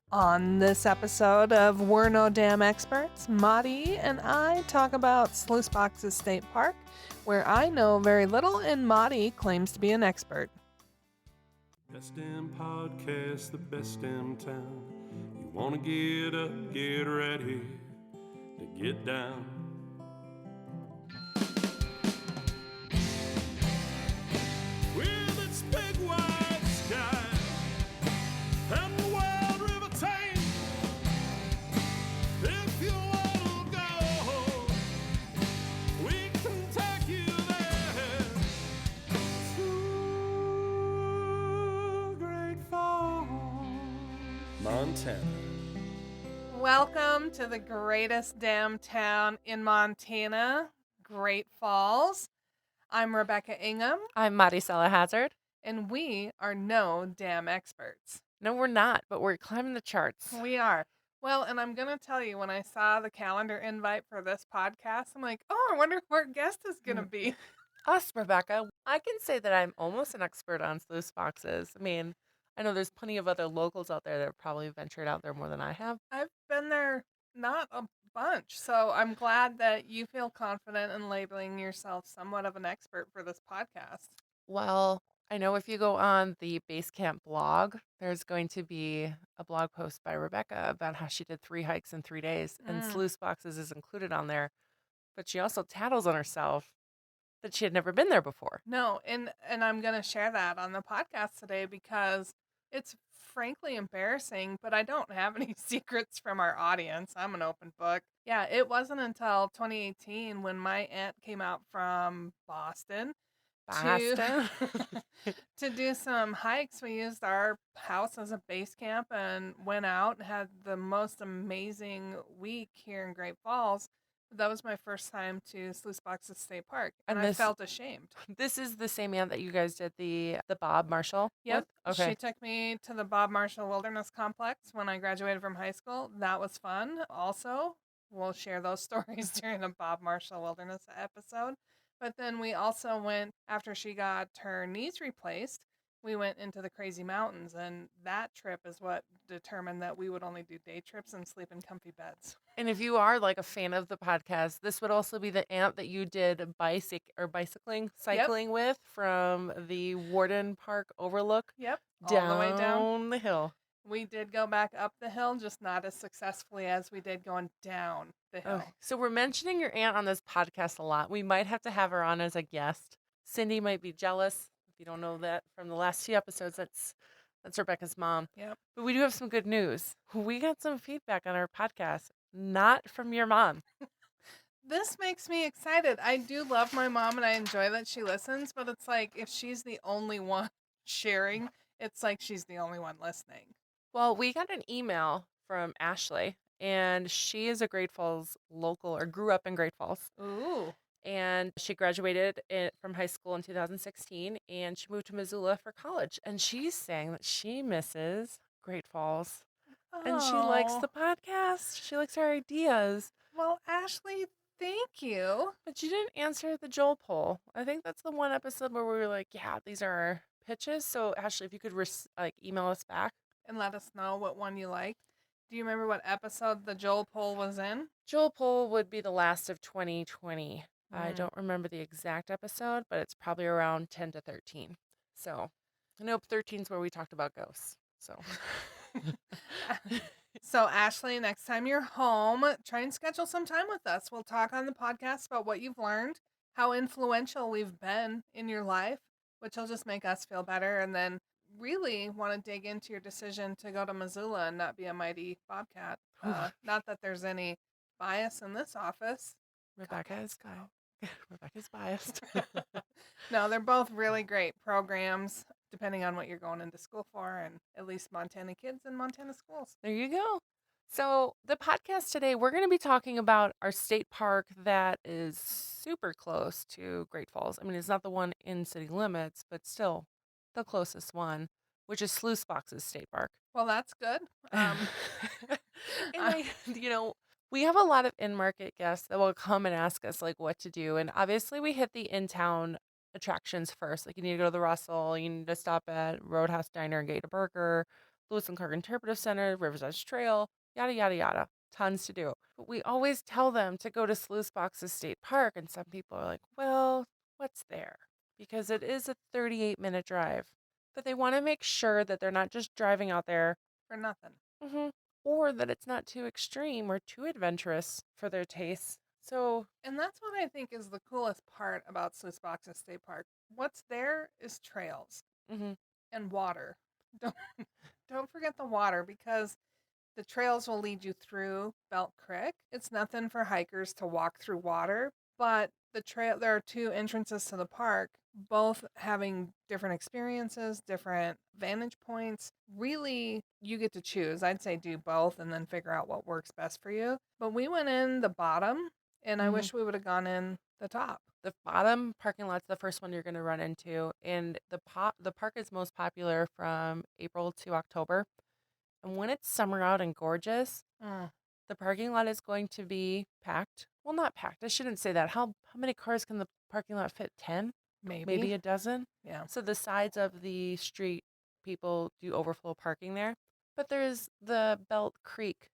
On this episode of We're No Damn Experts, Maddie and I talk about Sluice Boxes State Park, where I know very little and Maddie claims to be an expert. Best damn podcast, the best damn town. You wanna get up, get ready to get down. With its big wide sky and the wild river Thames, if you wanna go, we can take you there to Great Falls, Montana. Welcome to the greatest damn town in Montana, Great Falls. I'm Rebecca Ingham, I'm Maricela Hazard. and we are no damn experts. No, we're not, but we're climbing the charts. We are. Well, and I'm going to tell you, when I saw the calendar invite for this podcast, I'm like, oh, I wonder who our guest is going to be. Us, Rebecca. I can say that I'm almost an expert on sluice boxes. I mean, I know there's plenty of other locals out there that have probably ventured out there more than I have. I've been there not a bunch, so I'm glad that you feel confident in labeling yourself somewhat of an expert for this podcast. Well, I know if you go on the Basecamp blog, there's going to be a blog post by Rebecca about how she did 3 hikes in 3 days, and sluice boxes is included on there. But she also tattles on herself that she had never been there before. No, and I'm going to share that on the podcast today because it's frankly embarrassing, but I don't have any secrets from our audience. I'm an open book. Yeah, it wasn't until 2018 when my aunt came out from Boston Boston. to do some hikes. We used our house as a base camp and went out and had the most amazing week here in Great Falls. That was my first time to Sluice Boxes State Park, and I felt ashamed. This is the same aunt that you guys did the Bob Marshall Yep. with? Okay. She took me to the Bob Marshall Wilderness Complex when I graduated from high school. That was fun. Also, we'll share those stories during the Bob Marshall Wilderness episode. But then we also went, after she got her knees replaced, we went into the crazy mountains, and that trip is what determined that we would only do day trips and sleep in comfy beds. And if you are like a fan of the podcast, this would also be the aunt that you did cycling with from the Warden Park Overlook. Yep. Down all the way down the hill. We did go back up the hill, just not as successfully as we did going down the hill. Okay. So we're mentioning your aunt on this podcast a lot. We might have to have her on as a guest. Cindy might be jealous. If you don't know that from the last 2 episodes, that's Rebecca's mom. Yep. But we do have some good news. We got some feedback on our podcast, not from your mom. This makes me excited. I do love my mom and I enjoy that she listens, but it's like if she's the only one sharing, it's like she's the only one listening. Well, we got an email from Ashley, and she is a Great Falls local, or grew up in Great Falls. Ooh. And she graduated from high school in 2016, and she moved to Missoula for college. And she's saying that she misses Great Falls, and she likes the podcast. She likes our ideas. Well, Ashley, thank you. But you didn't answer the Joel poll. I think that's the one episode where we were like, yeah, these are our pitches. So, Ashley, if you could email us back. And let us know what one you liked. Do you remember what episode the Joel poll was in? Joel poll would be the last of 2020. I don't remember the exact episode, but it's probably around 10 to 13. So, I know 13 is where we talked about ghosts. So, So Ashley, next time you're home, try and schedule some time with us. We'll talk on the podcast about what you've learned, how influential we've been in your life, which will just make us feel better. And then really want to dig into your decision to go to Missoula and not be a mighty bobcat. Not that there's any bias in this office. Rebecca's biased. No, they're both really great programs, depending on what you're going into school for, and at least Montana kids in Montana schools. There you go. So the podcast today, we're going to be talking about our state park that is super close to Great Falls. I mean, it's not the one in city limits, but still the closest one, which is Sluice Boxes State Park. Well, that's good. We have a lot of in-market guests that will come and ask us like what to do. And obviously we hit the in-town attractions first. Like you need to go to the Russell, you need to stop at Roadhouse Diner and get a burger. Lewis and Clark Interpretive Center, Rivers Edge Trail, yada, yada, yada. Tons to do. But we always tell them to go to Sluice Boxes State Park, and some people are like, well, what's there? Because it is a 38-minute drive. But they want to make sure that they're not just driving out there For nothing. or that it's not too extreme or too adventurous for their tastes. So, And that's what I think is the coolest part about Sluice Boxes State Park. What's there is trails and water. Don't don't forget the water, because the trails will lead you through Belt Creek. It's nothing for hikers to walk through water, but there are two entrances to the park, both having different experiences, different vantage points. Really, you get to choose. I'd say do both and then figure out what works best for you. But we went in the bottom, and I wish we would have gone in the top. the bottom parking lot's the first one you're going to run into, and the park is most popular from April to October. And when it's summer out and gorgeous, the parking lot is going to be packed. Well, not packed. I shouldn't say that. How many cars can the parking lot fit? 10? Maybe a dozen? Yeah. So the sides of the street, people do overflow parking there. But there's the Belt Creek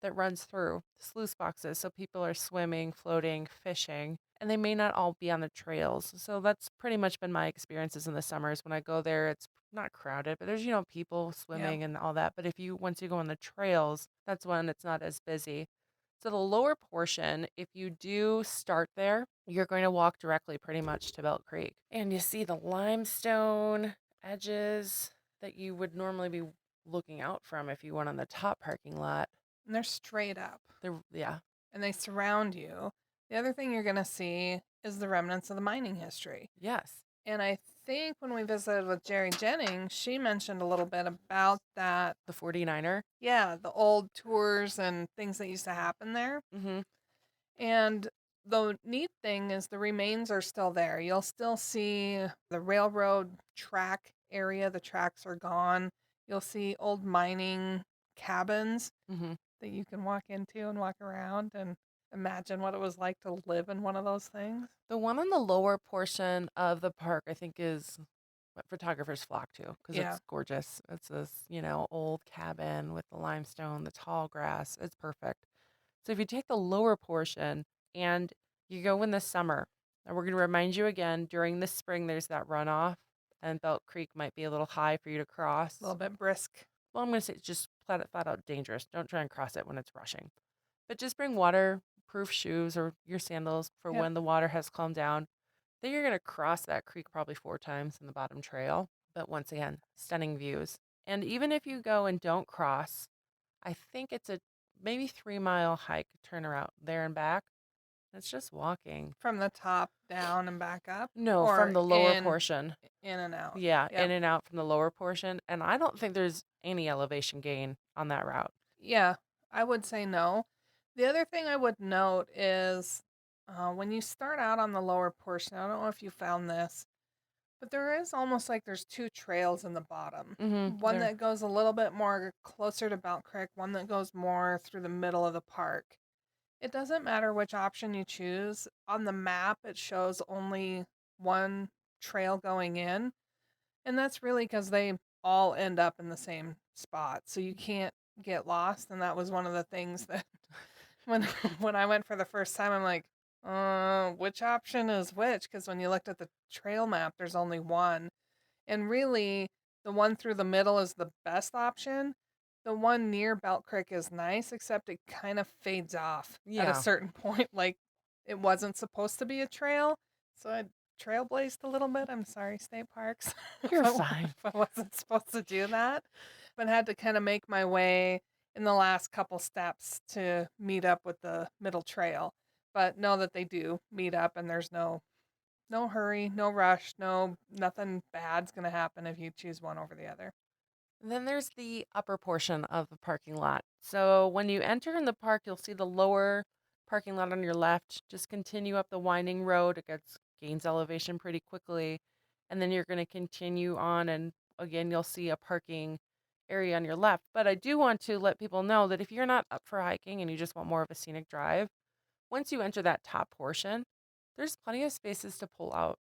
that runs through sluice boxes. So people are swimming, floating, fishing, and they may not all be on the trails. So that's pretty much been my experiences in the summers. When I go there, it's not crowded, but there's, people swimming and all that. But once you go on the trails, that's when it's not as busy. So the lower portion, if you do start there, you're going to walk directly pretty much to Belt Creek. And you see the limestone edges that you would normally be looking out from if you went on the top parking lot. And they're straight up. Yeah. And they surround you. The other thing you're going to see is the remnants of the mining history. Yes. And I think when we visited with Jerry Jennings, she mentioned a little bit about that. The 49er? Yeah, the old tours and things that used to happen there. And the neat thing is the remains are still there. You'll still see the railroad track area. The tracks are gone. You'll see old mining cabins that you can walk into and walk around and imagine what it was like to live in one of those things. The one on the lower portion of the park, I think, is what photographers flock to because it's gorgeous. It's this, old cabin with the limestone, the tall grass. It's perfect. So if you take the lower portion and you go in the summer, and we're going to remind you again, during the spring, there's that runoff, and Belt Creek might be a little high for you to cross. A little bit brisk. Well, I'm going to say it's just flat out dangerous. Don't try and cross it when it's rushing. But just bring waterproof shoes or your sandals for when the water has calmed down. Then you're going to cross that creek probably 4 times in the bottom trail. But once again, stunning views. And even if you go and don't cross, I think it's a maybe 3-mile hike, turnaround there and back. It's just walking. From the top down and back up? No, from the lower portion. In and out. Yeah, in and out from the lower portion. And I don't think there's any elevation gain on that route. Yeah, I would say no. The other thing I would note is when you start out on the lower portion, I don't know if you found this, but there is almost like there's 2 trails in the bottom. One that goes a little bit more closer to Belt Creek, one that goes more through the middle of the park. It doesn't matter which option you choose. On the map, it shows only one trail going in. And that's really because they all end up in the same spot. So you can't get lost. And that was one of the things that when I went for the first time, I'm like, which option is which? Because when you looked at the trail map, there's only one. And really, the one through the middle is the best option. The one near Belt Creek is nice, except it kind of fades off at a certain point. Like, it wasn't supposed to be a trail. So I trailblazed a little bit. I'm sorry, state parks. You're fine. If I wasn't supposed to do that. But had to kind of make my way in the last couple steps to meet up with the middle trail. But know that they do meet up, and there's no hurry, no rush, nothing bad's going to happen if you choose one over the other. And then there's the upper portion of the parking lot. So when you enter in the park, you'll see the lower parking lot on your left. Just continue up the winding road. It gains elevation pretty quickly. And then you're going to continue on, and again, you'll see a parking area on your left. But I do want to let people know that if you're not up for hiking and you just want more of a scenic drive, once you enter that top portion, there's plenty of spaces to pull out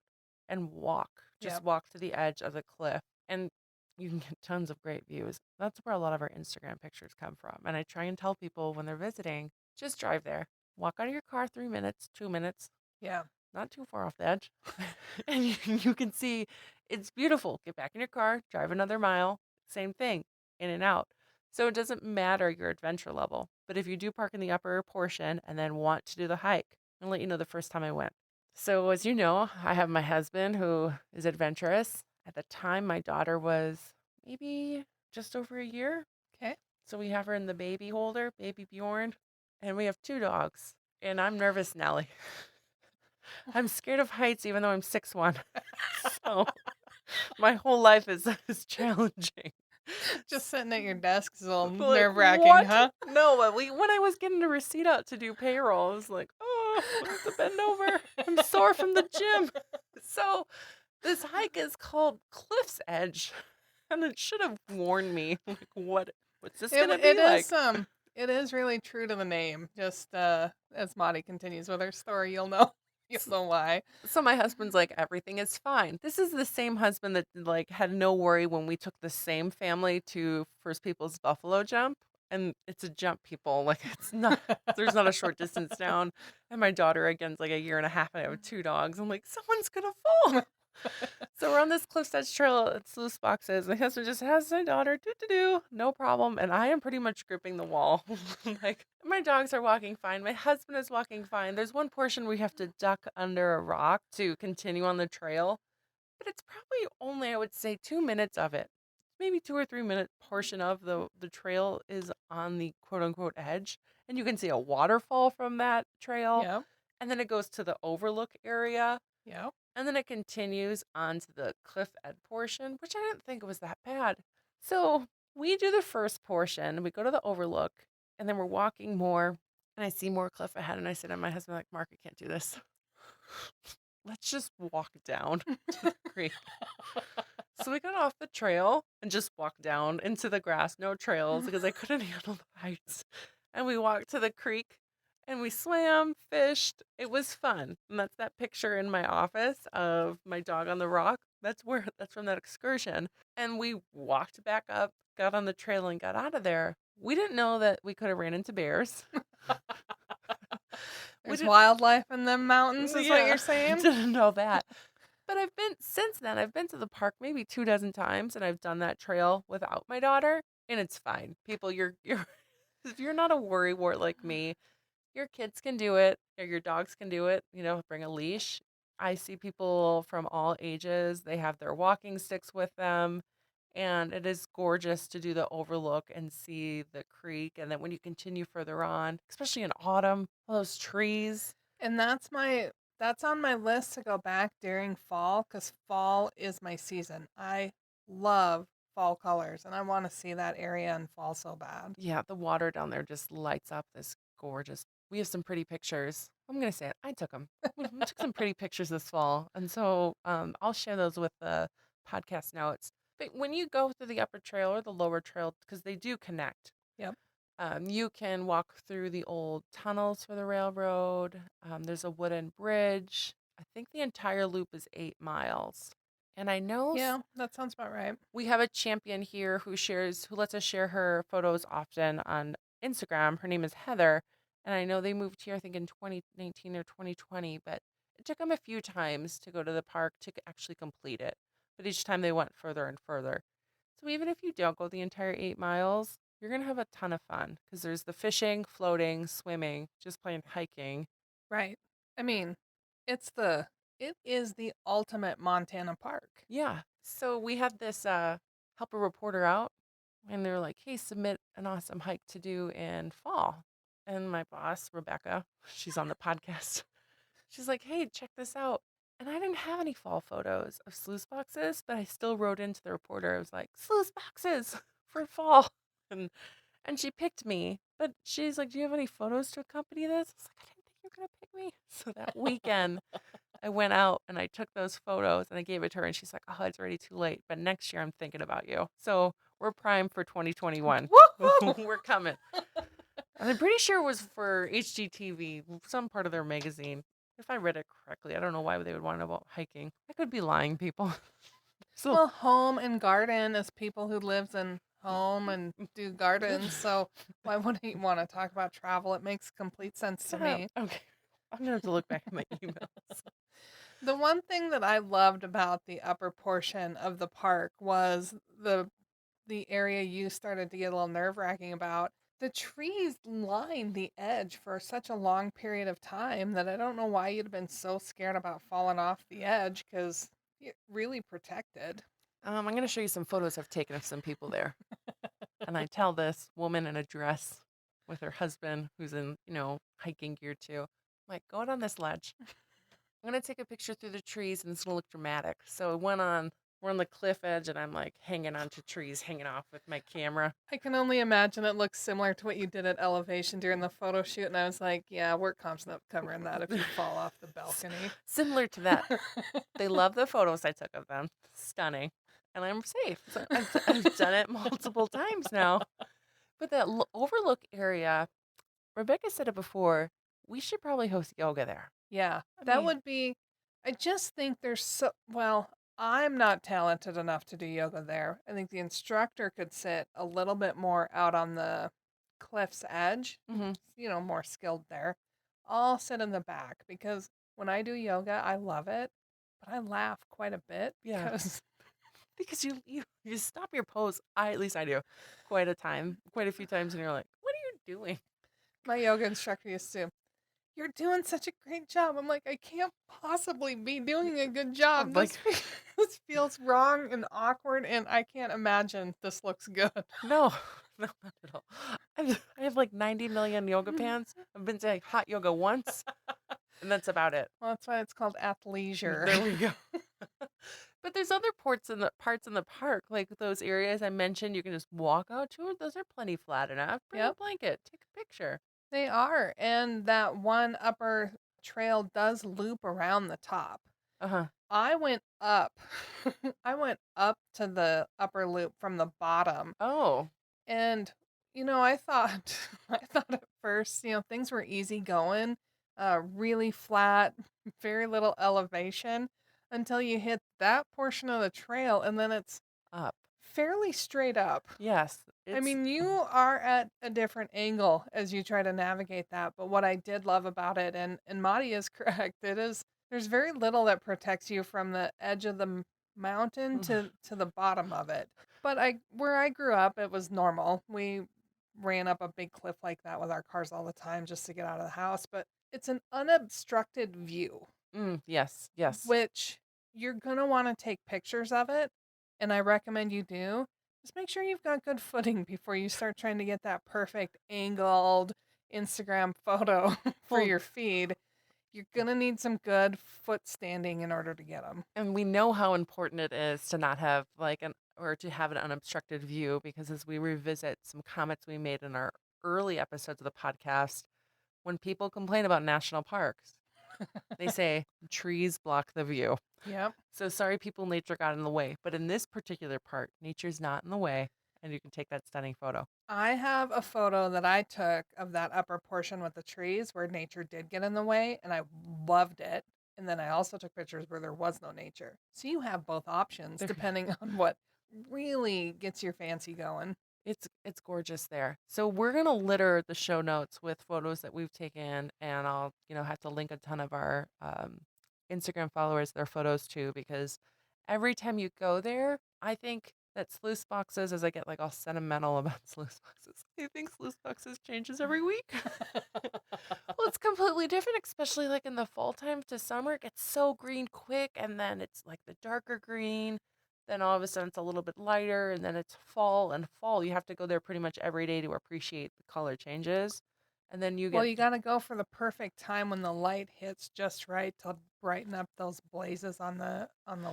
and walk. Just walk to the edge of the cliff. And you can get tons of great views. That's where a lot of our Instagram pictures come from. And I try and tell people when they're visiting, just drive there. Walk out of your car 3 minutes, 2 minutes, Yeah. not too far off the edge. And you can see it's beautiful. Get back in your car, drive another mile, same thing, in and out. So it doesn't matter your adventure level. But if you do park in the upper portion and then want to do the hike, I'll let you know the first time I went. So as you know, I have my husband who is adventurous. At the time, my daughter was maybe just over a year. Okay. So we have her in the baby holder, baby Bjorn, and we have 2 dogs. And I'm nervous, Nellie. I'm scared of heights, even though I'm 6'1". So my whole life is challenging. Just sitting at your desk is a little Like, nerve-wracking, what? huh? No, when I was getting the receipt out to do payroll, I was like, oh, I have to bend over. I'm sore from the gym. So this hike is called Cliff's Edge, and it should have warned me. Like, what's this gonna be like? It is really true to the name. Just as Maudie continues with her story, you'll know why. So my husband's like, everything is fine. This is the same husband that like had no worry when we took the same family to First People's Buffalo Jump. And it's a jump, people. Like, it's not, there's not a short distance down. And my daughter, again's like a year and a half, and I have 2 dogs. I'm like, someone's gonna fall. So we're on this Cliff's Edge trail at Sluice Boxes. My husband just has my daughter, no problem. And I am pretty much gripping the wall. Like, my dogs are walking fine. My husband is walking fine. There's one portion we have to duck under a rock to continue on the trail. But it's probably only, I would say, 2 minutes of it. Maybe 2 or 3 minute portion of the trail is on the quote unquote edge. And you can see a waterfall from that trail. Yep. And then it goes to the overlook area. Yep. And then it continues on to the cliff edge portion, which I didn't think was that bad. So we do the first portion. We go to the overlook, and then we're walking more, and I see more cliff ahead. And I said to my husband, like, Mark, I can't do this. Let's just walk down to the creek. So we got off the trail and just walked down into the grass, no trails, because I couldn't handle the heights. And we walked to the creek. And we swam, fished. It was fun. And that's that picture in my office of my dog on the rock. That's from that excursion. And we walked back up, got on the trail, and got out of there. We didn't know that we could have ran into bears. There's wildlife in them mountains, is what you're saying? Didn't know that. But since then, I've been to the park maybe 2 dozen times, and I've done that trail without my daughter, and it's fine. People, if you're not a worrywart like me, your kids can do it, or your dogs can do it, bring a leash. I see people from all ages. They have their walking sticks with them, and it is gorgeous to do the overlook and see the creek. And then when you continue further on, especially in autumn, all those trees. And that's on my list to go back during fall, because fall is my season. I love fall colors, and I want to see that area in fall so bad. Yeah, the water down there just lights up this gorgeous. We have some pretty pictures. I'm going to say it. I took them. We took some pretty pictures this fall. And so I'll share those with the podcast notes. But when you go through the upper trail or the lower trail, because they do connect. Yep. You can walk through the old tunnels for the railroad. There's a wooden bridge. I think the entire loop is 8 miles. And I know. Yeah, that sounds about right. We have a champion here who lets us share her photos often on Instagram. Her name is Heather. And I know they moved here, I think, in 2019 or 2020, but it took them a few times to go to the park to actually complete it. But each time they went further and further. So even if you don't go the entire 8 miles, you're going to have a ton of fun because there's the fishing, floating, swimming, just plain hiking. Right. I mean, it is the ultimate Montana park. Yeah. So we had this help a reporter out, and they're like, hey, submit an awesome hike to do in fall. And my boss, Rebecca, she's on the podcast. She's like, hey, check this out. And I didn't have any fall photos of sluice boxes, but I still wrote into the reporter. I was like, sluice boxes for fall. And she picked me. But she's like, do you have any photos to accompany this? I was like, I didn't think you were going to pick me. So that weekend, I went out and I took those photos and I gave it to her. And she's like, oh, it's already too late. But next year, I'm thinking about you. So we're primed for 2021. We're coming. And I'm pretty sure it was for HGTV, some part of their magazine. If I read it correctly, I don't know why they would want to know about hiking. I could be lying, people. So Well, home and garden as people who lives in home and do gardens. So why wouldn't you want to talk about travel? It makes complete sense to stop. me. Okay. I'm gonna have to look back at my emails. The one thing that I loved about the upper portion of the park was the area you started to get a little nerve-wracking about. The trees lined the edge for such a long period of time that I don't know why you'd have been so scared about falling off the edge because it really protected. I'm gonna show you some photos I've taken of some people there. And I tell this woman in a dress with her husband who's in, hiking gear too. I'm like, go out on this ledge. I'm gonna take a picture through the trees and it's gonna look dramatic. So we're on the cliff edge and I'm like hanging onto trees, hanging off with my camera. I can only imagine it looks similar to what you did at Elevation during the photo shoot, and I was like, yeah, we're confident covering that if you fall off the balcony. Similar to that. They love the photos I took of them. Stunning. And I'm safe. So I've done it multiple times now. But that overlook area, Rebecca said it before, we should probably host yoga there. Yeah, I that mean, would be. I just think there's well, I'm not talented enough to do yoga there. I think the instructor could sit a little bit more out on the cliff's edge, mhm, more skilled there. I'll sit in the back because when I do yoga, I love it, but I laugh quite a bit yeah. because Because you stop your pose. At least I do, quite a few times, and you're like, what are you doing? my yoga instructor used to. You're doing such a great job. I'm like, I can't possibly be doing a good job. I'm like, This feels wrong and awkward, and I can't imagine this looks good. no, no, not at all. I have like 90 million yoga pants. I've been saying hot yoga once, and that's about it. Well, that's why it's called athleisure. There we go. But there's other parts in the park, like those areas I mentioned. You can just walk out to it. Those are plenty flat enough. Bring a Yep, blanket, take a picture. they are. And that one upper trail does loop around the top. Uh huh. I went up. I went up to the upper loop from the bottom. Oh. And I thought I thought at first, things were easy going, really flat, very little elevation until you hit that portion of the trail and then it's Up. fairly straight up. Yes. I It's. mean, you are at a different angle as you try to navigate that, but what I did love about it, and Madi is correct, there's very little that protects you from the edge of the mountain to the bottom of it. But where I grew up, it was normal. We ran up a big cliff like that with our cars all the time just to get out of the house, but it's an unobstructed view, Yes. Yes. which you're gonna want to take pictures of it, and I recommend you do. Just make sure you've got good footing before you start trying to get that perfect angled Instagram photo for Well, your feed. You're gonna need some good foot standing in order to get them. and we know how important it is to not have or to have an unobstructed view because as we revisit some comments we made in our early episodes of the podcast, when people complain about national parks, they say trees block the view. Yep. So sorry, people, nature got in the way. But in this particular park, nature's not in the way, and you can take that stunning photo. I have a photo that I took of that upper portion with the trees where nature did get in the way, and I loved it. And then I also took pictures where there was no nature. So you have both options There- depending on what really gets your fancy going. It's gorgeous there. So we're gonna litter the show notes with photos that we've taken, and I'll have to link a ton of our Instagram followers their photos too because every time you go there, I think that Sluice Boxes, as I get like all sentimental about Sluice Boxes, I think Sluice Boxes changes every week. Well, it's completely different, especially like in the fall time to summer. It gets so green quick, and then it's like the darker green. Then all of a sudden it's a little bit lighter, and then it's fall. And fall, you have to go there pretty much every day to appreciate the color changes. And then you Well, get, you got to go for the perfect time when the light hits just right to brighten up those blazes on the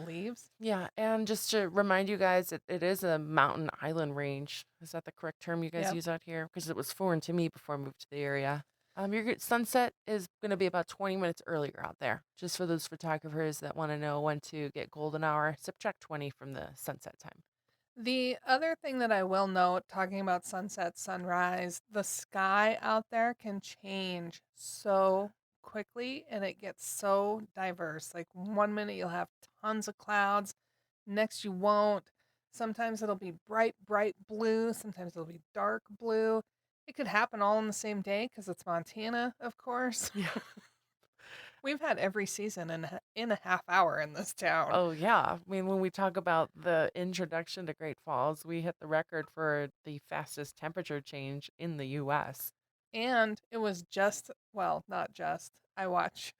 leaves. yeah. And just to remind you guys, it is a mountain island range. Is that the correct term you guys Yep. use out here? Because it was foreign to me before I moved to the area. Sunset is going to be about 20 minutes earlier out there, just for those photographers that want to know when to get golden hour. Subtract 20 from the sunset time. The other thing that I will note, talking about sunset, sunrise, the sky out there can change so quickly and it gets so diverse. Like one minute you'll have tons of clouds, Next, you won't. Sometimes it'll be bright, bright blue. Sometimes it'll be dark blue. It could happen all in the same day because it's Montana, of course. Yeah. We've had every season in a half hour in this town. Oh, yeah. I mean, when we talk about the introduction to Great Falls, we hit the record for the fastest temperature change in the U.S. And it was just, well, not just. I watch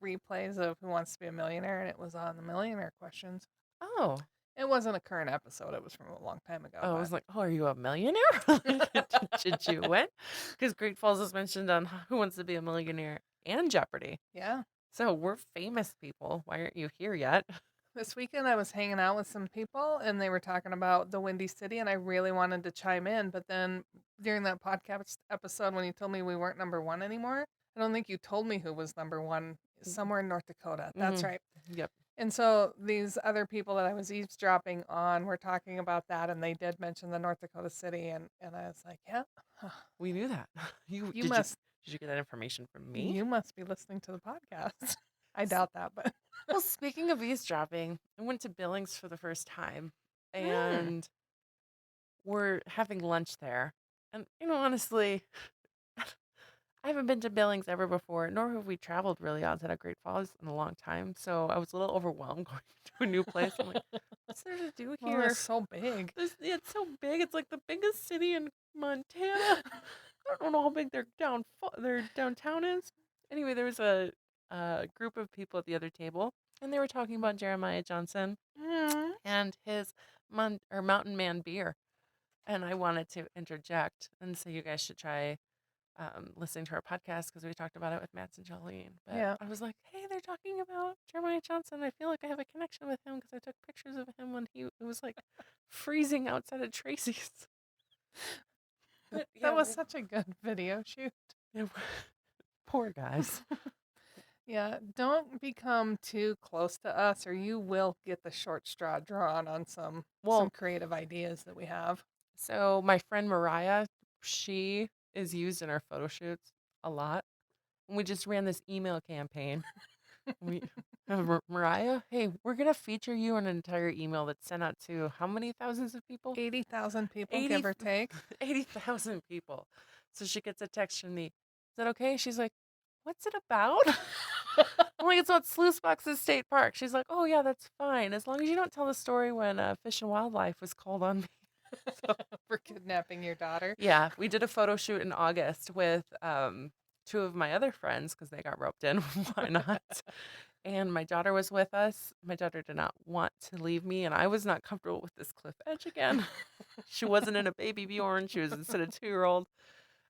replays of Who Wants to Be a Millionaire, and it was on the millionaire questions. Oh. It wasn't a current episode. It was from a long time ago. Oh, I but was like, oh, are you a millionaire? Did you win? Because Great Falls is mentioned on Who Wants to Be a Millionaire and Jeopardy. yeah. So we're famous people. Why aren't you here yet? This weekend I was hanging out with some people and they were talking about the Windy City and I really wanted to chime in, but then during that podcast episode when you told me we weren't number one anymore, I don't think you told me who was number one somewhere in North Dakota. That's right. Yep. And so these other people that I was eavesdropping on were talking about that and they did mention the North Dakota city and I was like, yeah. We knew that. You did must you get that information from me? You must be listening to the podcast. I doubt that, but Well, speaking of eavesdropping, I went to Billings for the first time and we're having lunch there. And, honestly, I haven't been to Billings ever before, nor have we traveled really outside of Great Falls in a long time. So I was a little overwhelmed going to a new place. I'm like, what's there to do well, here? it's so big. It's so big. It's like the biggest city in Montana. I don't know how big their downtown is. Anyway, there was a group of people at the other table, and they were talking about Jeremiah Johnson and his Mountain Man beer. And I wanted to interject and say you guys should try listening to our podcast because we talked about it with Matt and Jolene. But Yeah. I was like, hey, they're talking about Jeremiah Johnson. I feel like I have a connection with him because I took pictures of him when it was like freezing outside of Tracy's. But, That was such a good video shoot. Poor guys. Yeah, don't become too close to us or you will get the short straw drawn on some creative ideas that we have. So my friend Mariah, she is used in our photo shoots a lot. And we just ran this email campaign. We have Mariah, hey, we're going to feature you in an entire email that's sent out to how many thousands of people? 80,000 people, give or take. 80,000 people. So she gets a text from me. Is that okay? She's like, what's it about? I'm like, it's about Sluice Boxes State Park. She's like, oh, yeah, that's fine. As long as you don't tell the story when Fish and Wildlife was called on me. For kidnapping your daughter. Yeah, we did a photo shoot in August with two of my other friends because they got roped in. Why not? And my daughter was with us. My daughter did not want to leave me, and I was not comfortable with this cliff edge again. She wasn't in a baby Bjorn. She was instead a 2-year-old.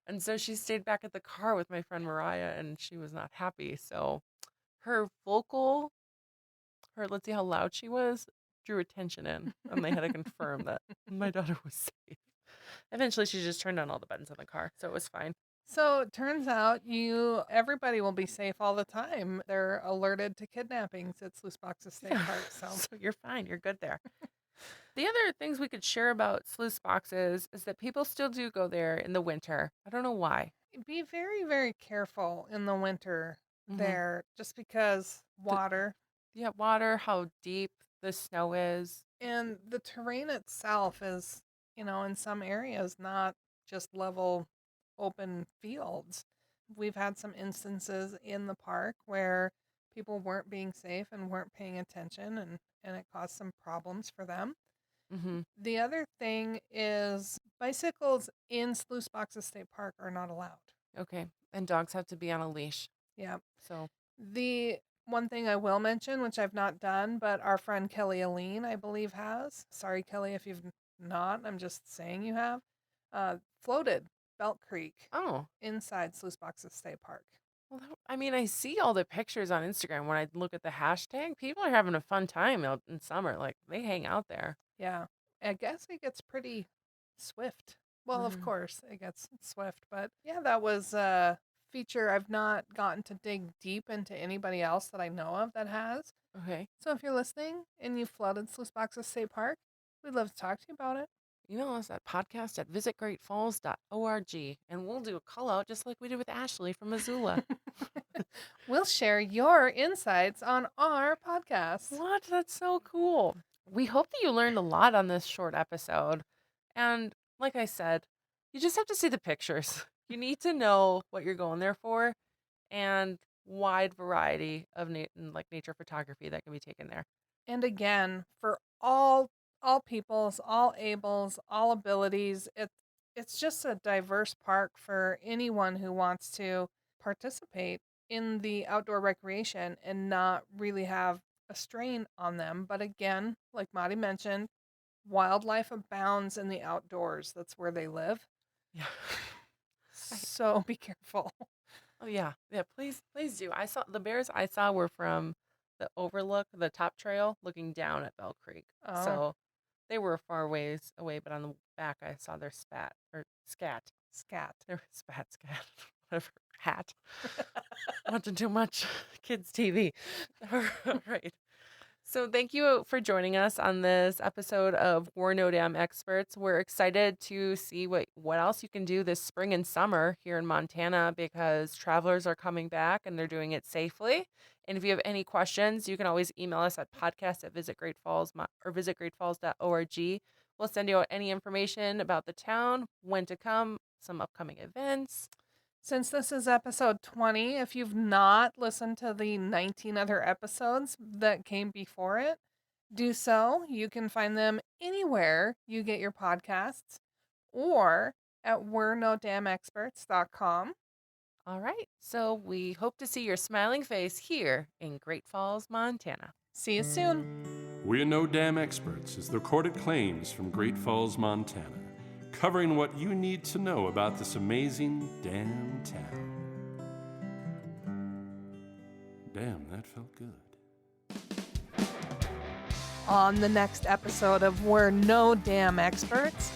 And so she stayed back at the car with my friend Mariah, and she was not happy. So let's see how loud she was, drew attention in, and they had to confirm that my daughter was safe. Eventually, she just turned on all the buttons on the car, so it was fine. So it turns out everybody will be safe all the time. They're alerted to kidnappings at Sluice Boxes State Park. So you're fine. You're good there. The other things we could share about Sluice Boxes is that people still do go there in the winter. I don't know why. Be very, very careful in the winter there, just because water. Water, how deep the snow is. And the terrain itself is, in some areas, not just level open fields. We've had some instances in the park where people weren't being safe and weren't paying attention and it caused some problems for them. The other thing is bicycles in Sluice Boxes State Park are not allowed. Okay. And dogs have to be on a leash. Yeah. So the one thing I will mention, which I've not done, but our friend Kelly Aline, I believe, has. Sorry, Kelly, if you've not. I'm just saying you have. Floated Belt Creek. Oh. Inside Sluice Boxes State Park. Well, I mean, I see all the pictures on Instagram when I look at the hashtag. People are having a fun time out in summer. Like, they hang out there. Yeah. I guess it gets pretty swift. Well, of course, it gets swift. But yeah, that was a feature I've not gotten to dig deep into anybody else that I know of that has. Okay. So if you're listening and you've flooded Sluice Boxes State Park, we'd love to talk to you about it. Email us at podcast@visitgreatfalls.org, and we'll do a call out just like we did with Ashley from Missoula. We'll share your insights on our podcast. What? That's so cool. we hope that you learned a lot on this short episode. And like I said, you just have to see the pictures. You need to know what you're going there for and wide variety of nature photography that can be taken there. And again, for all peoples, all ables, all abilities, it's just a diverse park for anyone who wants to participate in the outdoor recreation and not really have a strain on them. But again, like Maddie mentioned, wildlife abounds in the outdoors. That's where they live. Yeah. So be careful. Oh yeah. Yeah, please do. I saw the bears I saw were from the overlook, the top trail looking down at Bell Creek. Oh. So they were far ways away, but on the back I saw their scat. Their scat, whatever, hat. Watching too much kids' TV. All right. So thank you for joining us on this episode of We're No Damn Experts. We're excited to see what else you can do this spring and summer here in Montana because travelers are coming back and they're doing it safely. And if you have any questions, you can always email us at podcast@visitgreatfalls or visitgreatfalls.org. We'll send you out any information about the town, when to come, some upcoming events. Since this is episode 20, if you've not listened to the 19 other episodes that came before it, do so. You can find them anywhere you get your podcasts or at we'renodamnexperts.com. All right. So we hope to see your smiling face here in Great Falls, Montana. See you soon. We're No Damn Experts is the recorded claims from Great Falls, Montana, covering what you need to know about this amazing damn town. Damn, that felt good. On the next episode of We're No Damn Experts,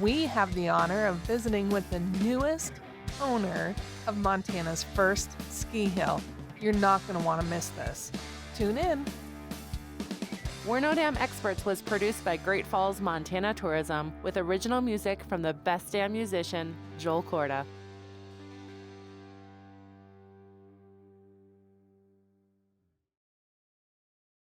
we have the honor of visiting with the newest owner of Montana's first ski hill. You're not going to want to miss this. Tune in. We're No Damn Experts was produced by Great Falls, Montana Tourism with original music from the best damn musician, Joel Corda.